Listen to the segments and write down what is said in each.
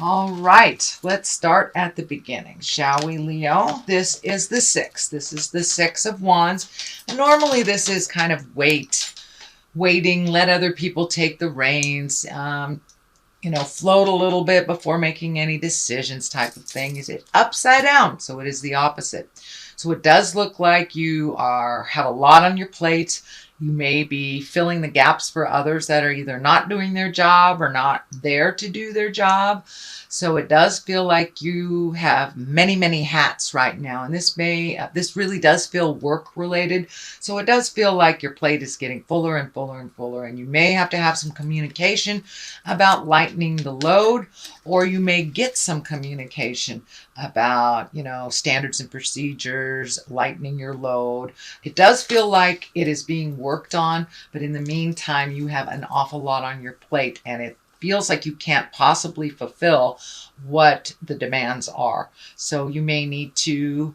All right, let's start at the beginning, shall we, Leo? This is the six. This is the Six of Wands. And normally, this is kind of waiting, let other people take the reins, float a little bit before making any decisions type of thing. Is it upside down? So it is the opposite. So it does look like you have a lot on your plate. You may be filling the gaps for others that are either not doing their job or not there to do their job. So it does feel like you have many, many hats right now. And this really does feel work related. So it does feel like your plate is getting fuller and fuller and fuller. And you may have to have some communication about lightening the load, or you may get some communication about, standards and procedures, lightening your load. It does feel like it is being worked on, but in the meantime, you have an awful lot on your plate, and it feels like you can't possibly fulfill what the demands are. So you may need to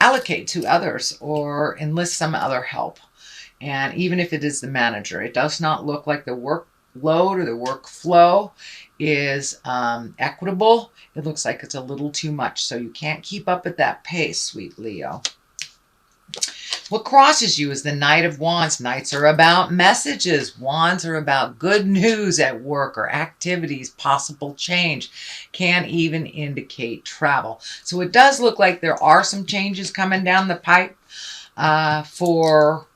allocate to others or enlist some other help. And even if it is the manager, it does not look like the workload or the workflow is equitable. It looks like it's a little too much. So you can't keep up at that pace, sweet Leo. What crosses you is the Knight of Wands. Knights are about messages. Wands are about good news at work or activities, possible change. Can even indicate travel. So it does look like there are some changes coming down the pipe for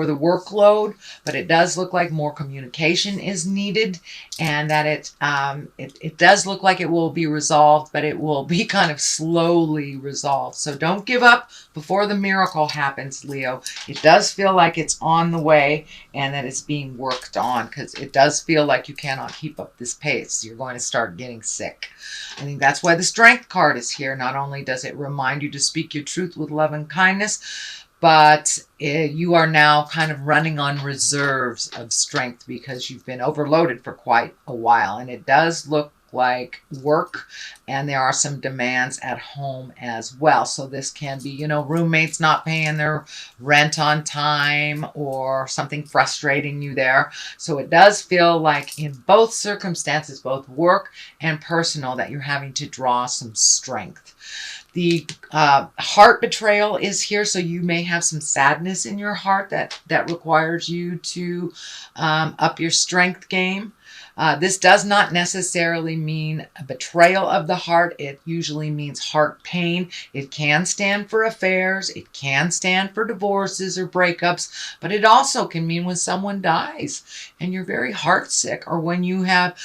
the workload, but it does look like more communication is needed, and that it does look like it will be resolved, but it will be kind of slowly resolved. So don't give up before the miracle happens, Leo. It does feel like it's on the way and that it's being worked on, because it does feel like you cannot keep up this pace. You're going to start getting sick. I think that's why the Strength card is here. Not only does it remind you to speak your truth with love and kindness, but you are now kind of running on reserves of strength because you've been overloaded for quite a while. And it does look like work, and there are some demands at home as well. So this can be, roommates not paying their rent on time or something frustrating you there. So it does feel like in both circumstances, both work and personal, that you're having to draw some strength. The heart betrayal is here, so you may have some sadness in your heart that requires you to up your strength game. This does not necessarily mean a betrayal of the heart. It usually means heart pain. It can stand for affairs. It can stand for divorces or breakups, but it also can mean when someone dies and you're very heartsick, or when you have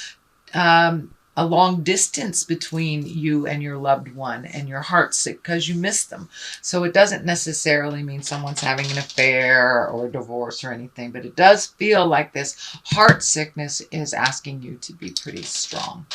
a long distance between you and your loved one and your heart's sick because you miss them. So it doesn't necessarily mean someone's having an affair or a divorce or anything, but it does feel like this heart sickness is asking you to be pretty strong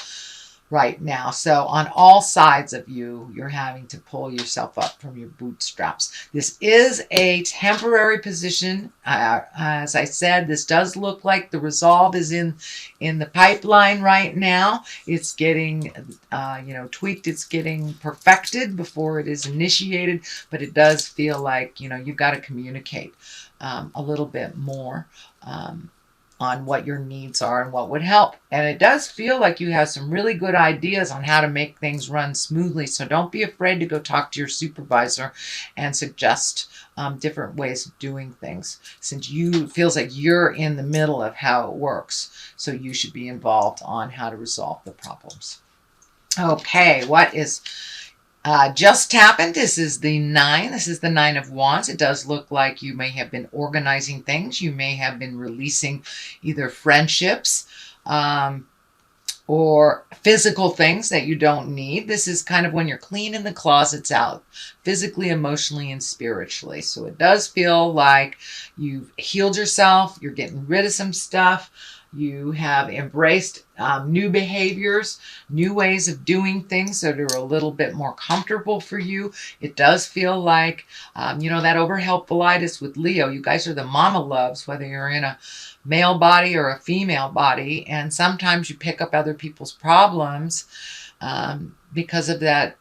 right now. So on all sides of you, you're having to pull yourself up from your bootstraps. This is a temporary position. As I said, this does look like the resolve is in the pipeline right now. It's getting, tweaked. It's getting perfected before it is initiated, but it does feel like, you've got to communicate a little bit more on what your needs are and what would help. And it does feel like you have some really good ideas on how to make things run smoothly. So don't be afraid to go talk to your supervisor and suggest different ways of doing things, since it feels like you're in the middle of how it works. So you should be involved on how to resolve the problems. Okay, what is just happened? This is the 9. This is the 9 of Wands. It does look like you may have been organizing things. You may have been releasing either friendships or physical things that you don't need. This is kind of when you're cleaning the closets out, physically, emotionally, and spiritually. So it does feel like you've healed yourself. You're getting rid of some stuff. You have embraced new behaviors, new ways of doing things that are a little bit more comfortable for you. It does feel like, that overhelpfulitis with Leo. You guys are the mama loves, whether you're in a male body or a female body. And sometimes you pick up other people's problems because of that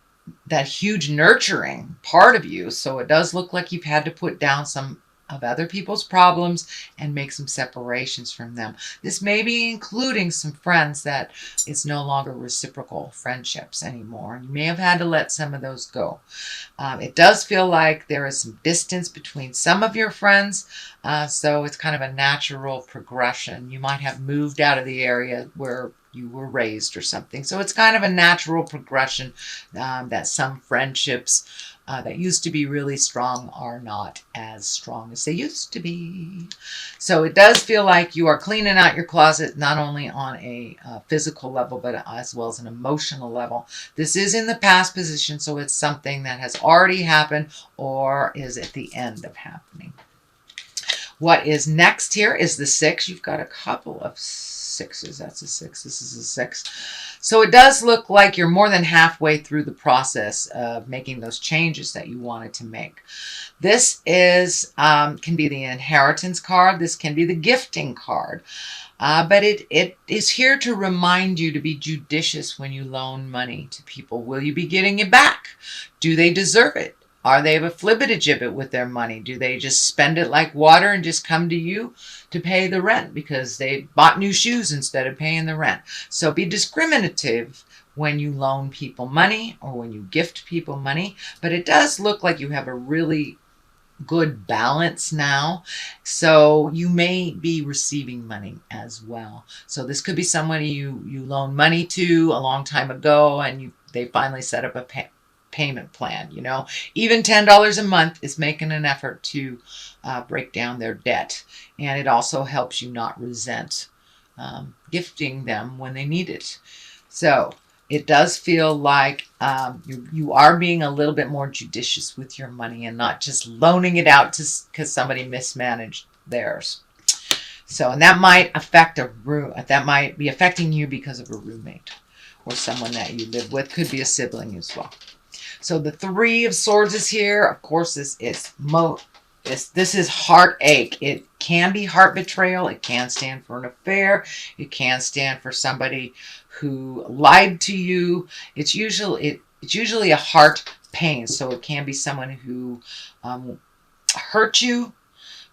huge nurturing part of you. So it does look like you've had to put down some of other people's problems and make some separations from them. This may be including some friends that it's no longer reciprocal friendships anymore. You may have had to let some of those go. It does feel like there is some distance between some of your friends, so it's kind of a natural progression. You might have moved out of the area where you were raised or something. So it's kind of a natural progression that some friendships that used to be really strong are not as strong as they used to be. So it does feel like you are cleaning out your closet, not only on a physical level, but as well as an emotional level. This is in the past position, so it's something that has already happened or is at the end of happening. What is next here is the 6. You've got a couple of 6s. That's a 6. This is a 6. So it does look like you're more than halfway through the process of making those changes that you wanted to make. This is can be the inheritance card. This can be the gifting card. But it is here to remind you to be judicious when you loan money to people. Will you be getting it back? Do they deserve it? Are they a flibbertigibbet with their money? Do they just spend it like water and just come to you to pay the rent because they bought new shoes instead of paying the rent? So be discriminative when you loan people money or when you gift people money. But it does look like you have a really good balance now. So you may be receiving money as well. So this could be somebody you loaned money to a long time ago and they finally set up a payment plan. Even $10 a month is making an effort to break down their debt, and it also helps you not resent gifting them when they need it. So it does feel like you are being a little bit more judicious with your money and not just loaning it out because somebody mismanaged theirs. So, and that might affect that might be affecting you because of a roommate or someone that you live with. Could be a sibling as well. So the 3 of Swords is here. Of course, this is heartache. It can be heart betrayal. It can stand for an affair. It can stand for somebody who lied to you. It's usually a heart pain. So it can be someone who hurt you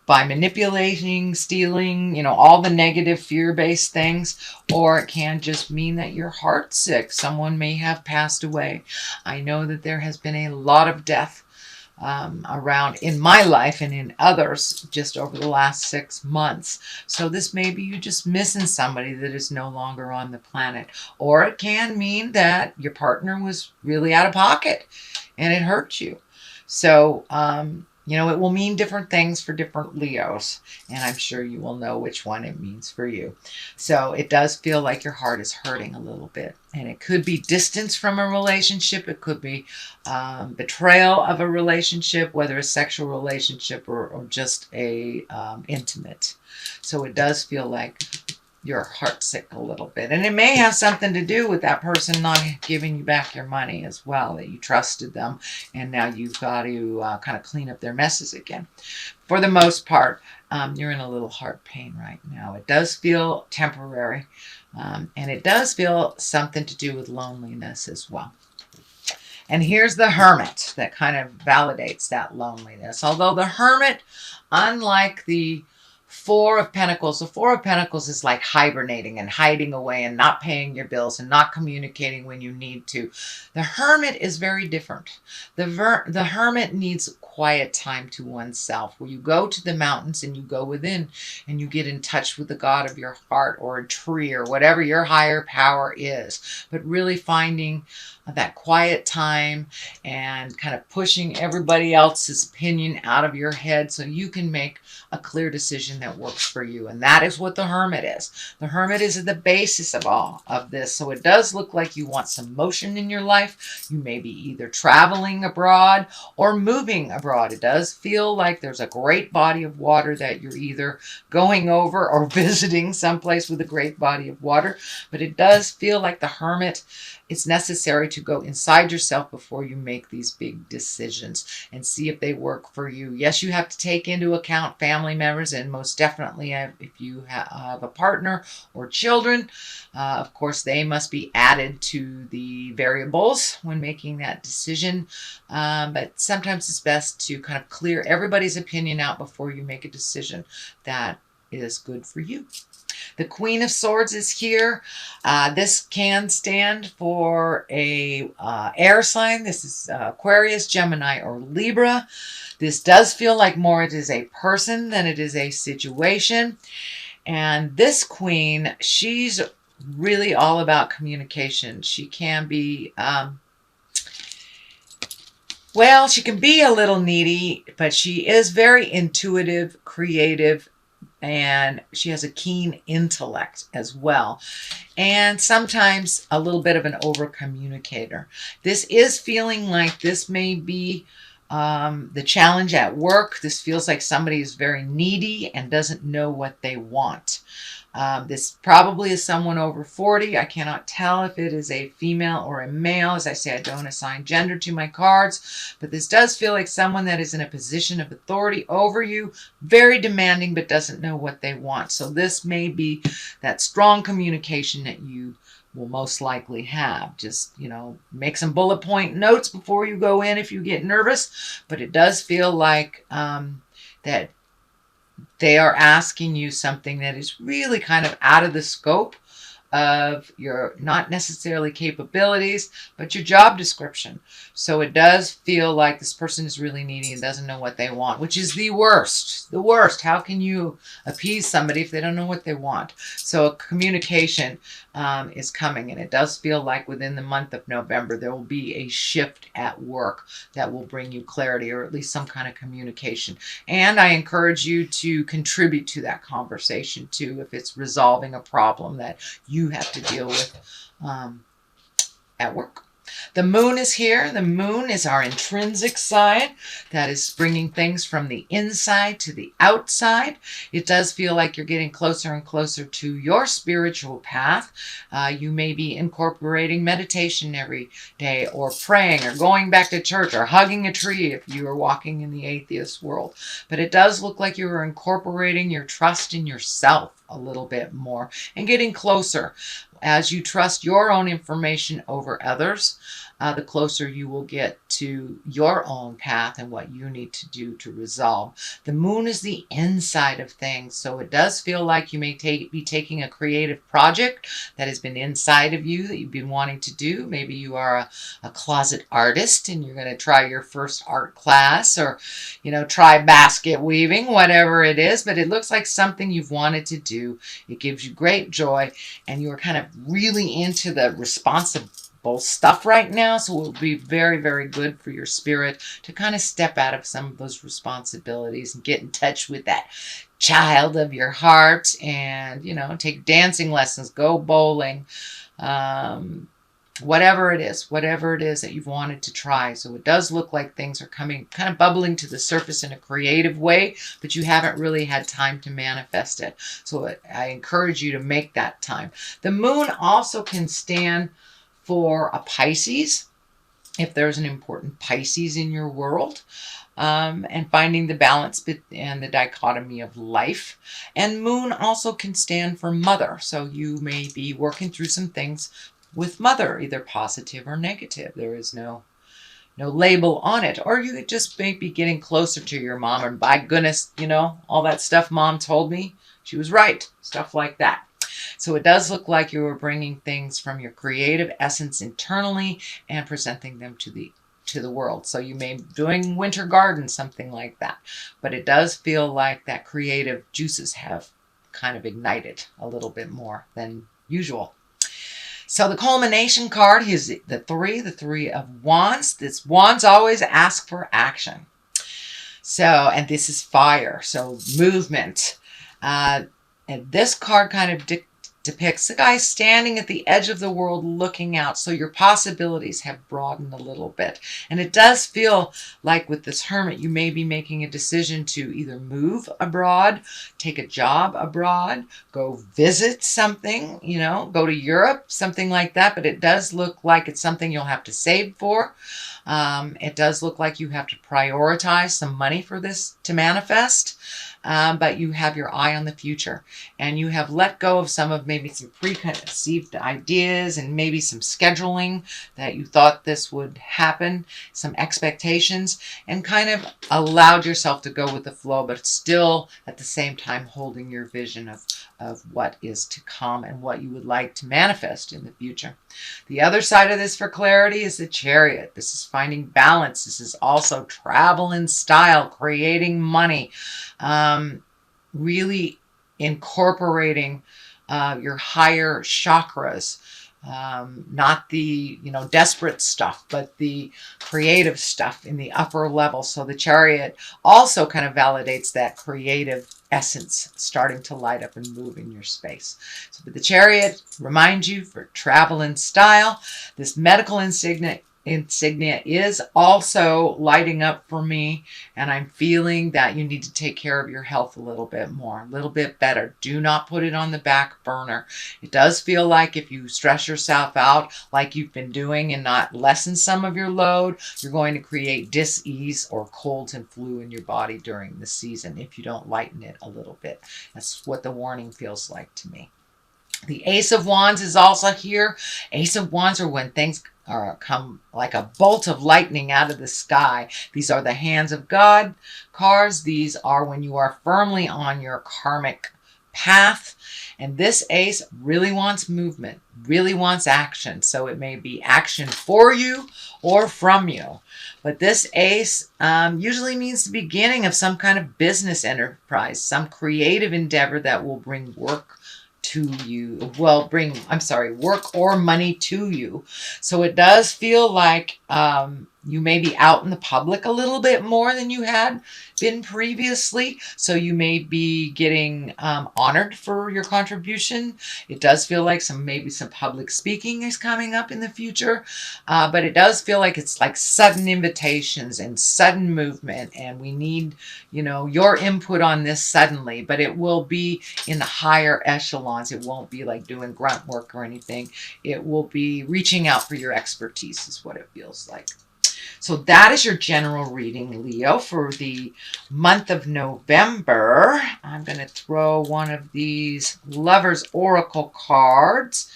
by manipulating, stealing, all the negative fear-based things, or it can just mean that you're heartsick. Someone may have passed away. I know that there has been a lot of death around in my life and in others just over the last 6 months. So this may be you just missing somebody that is no longer on the planet. Or it can mean that your partner was really out of pocket and it hurt you. So, it will mean different things for different Leos, and I'm sure you will know which one it means for you. So it does feel like your heart is hurting a little bit, and it could be distance from a relationship. It could be betrayal of a relationship, whether a sexual relationship or just a intimate. So it does feel like you're heartsick a little bit. And it may have something to do with that person not giving you back your money as well, that you trusted them and now you've got to kind of clean up their messes again. For the most part, you're in a little heart pain right now. It does feel temporary, and it does feel something to do with loneliness as well. And here's the Hermit that kind of validates that loneliness. Although the Hermit, unlike the 4 of Pentacles. The 4 of Pentacles is like hibernating and hiding away and not paying your bills and not communicating when you need to. The Hermit is very different. The Hermit needs quiet time to oneself, where you go to the mountains and you go within and you get in touch with the God of your heart or a tree or whatever your higher power is. But really finding that quiet time and kind of pushing everybody else's opinion out of your head so you can make a clear decision that works for you. And that is what the Hermit is. The Hermit is the basis of all of this. So it does look like you want some motion in your life. You may be either traveling abroad or moving abroad. It does feel like there's a great body of water that you're either going over or visiting someplace with a great body of water. But it does feel like the Hermit, it's necessary to go inside yourself before you make these big decisions and see if they work for you. Yes, you have to take into account family members, and most definitely if you have a partner or children, of course, they must be added to the variables when making that decision. But sometimes it's best to kind of clear everybody's opinion out before you make a decision that is good for you. The Queen of Swords is here. This can stand for a air sign. This is Aquarius, Gemini, or Libra. This does feel like more it is a person than it is a situation. And this Queen, she's really all about communication. She can be, well, she can be a little needy, but she is very intuitive, creative, and she has a keen intellect as well. And sometimes a little bit of an over communicator. This is feeling like this may be the challenge at work. This feels like somebody is very needy and doesn't know what they want. This probably is someone over 40. I cannot tell if it is a female or a male. As I say, I don't assign gender to my cards, but this does feel like someone that is in a position of authority over you, very demanding, but doesn't know what they want. So this may be that strong communication that you will most likely have. Just, make some bullet point notes before you go in if you get nervous, but it does feel like that they are asking you something that is really kind of out of the scope of your, not necessarily capabilities, but your job description. So it does feel like this person is really needy and doesn't know what they want, which is the worst. The worst. How can you appease somebody if they don't know what they want? So communication is coming, and it does feel like within the month of November there will be a shift at work that will bring you clarity, or at least some kind of communication. And I encourage you to contribute to that conversation too, if it's resolving a problem that you have to deal with at work. The moon is here. The moon is our intrinsic side that is bringing things from the inside to the outside. It does feel like you're getting closer and closer to your spiritual path. You may be incorporating meditation every day, or praying, or going back to church, or hugging a tree if you are walking in the atheist world. But it does look like you are incorporating your trust in yourself a little bit more and getting closer. As you trust your own information over others, the closer you will get to your own path and what you need to do to resolve. The moon is the inside of things, so it does feel like you may be taking a creative project that has been inside of you that you've been wanting to do. Maybe you are a closet artist and you're going to try your first art class, or try basket weaving, whatever it is, but it looks like something you've wanted to do. It gives you great joy, and you're kind of really into the responsible stuff right now, so it will be very, very good for your spirit to kind of step out of some of those responsibilities and get in touch with that child of your heart, and take dancing lessons, go bowling, whatever it is that you've wanted to try. So it does look like things are coming, kind of bubbling to the surface in a creative way, but you haven't really had time to manifest it. So I encourage you to make that time. The moon also can stand for a Pisces, if there's an important Pisces in your world, and finding the balance and the dichotomy of life. And moon also can stand for mother, so you may be working through some things with mother, either positive or negative. There is no label on it. Or you could just may be getting closer to your mom, and by goodness, all that stuff mom told me, she was right, stuff like that. So it does look like you are bringing things from your creative essence internally and presenting them to the world. So you may be doing winter garden, something like that. But it does feel like that creative juices have kind of ignited a little bit more than usual. So the culmination card is the three of wands. This wands always ask for action. So, and this is fire, so movement. And this card kind of depicts a guy standing at the edge of the world looking out. So your possibilities have broadened a little bit. And it does feel like with this Hermit, you may be making a decision to either move abroad, take a job abroad, go visit something, go to Europe, something like that. But it does look like it's something you'll have to save for. It does look like you have to prioritize some money for this to manifest. But you have your eye on the future, and you have let go of maybe some preconceived ideas and maybe some scheduling that you thought this would happen, some expectations, and kind of allowed yourself to go with the flow, but still at the same time holding your vision of what is to come and what you would like to manifest in the future. The other side of this for clarity is the Chariot. This is finding balance. This is also travel in style, creating money, really incorporating your higher chakras, not the desperate stuff, but the creative stuff in the upper level. So the Chariot also kind of validates that creative essence starting to light up and move in your space. So but the Chariot reminds you for travel in style. This medical insignia is also lighting up for me, and I'm feeling that you need to take care of your health a little bit more, a little bit better. Do not put it on the back burner. It does feel like if you stress yourself out like you've been doing and not lessen some of your load, you're going to create dis-ease or colds and flu in your body during the season if you don't lighten it a little bit. That's what the warning feels like to me. The Ace of Wands is also here. Ace of Wands are when things come like a bolt of lightning out of the sky. These are the hands of God cards. These are when you are firmly on your karmic path. And this ace really wants movement, really wants action. So it may be action for you or from you. But this ace usually means the beginning of some kind of business enterprise, some creative endeavor that will bring work to you. Well, work or money to you. So it does feel like you may be out in the public a little bit more than you had been previously. So you may be getting honored for your contribution. It does feel like maybe some public speaking is coming up in the future. But it does feel like it's like sudden invitations and sudden movement. And we need, your input on this suddenly, but it will be in the higher echelons. It won't be like doing grunt work or anything. It will be reaching out for your expertise is what it feels like. So that is your general reading, Leo, for the month of November. I'm going to throw one of these Lover's Oracle cards.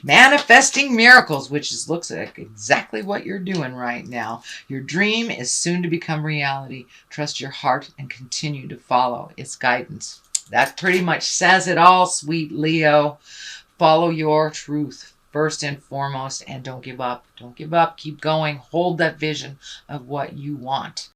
Manifesting miracles, which looks like exactly what you're doing right now. Your dream is soon to become reality. Trust your heart and continue to follow its guidance. That pretty much says it all, sweet Leo. Follow your truth first and foremost, and don't give up. Don't give up. Keep going. Hold that vision of what you want.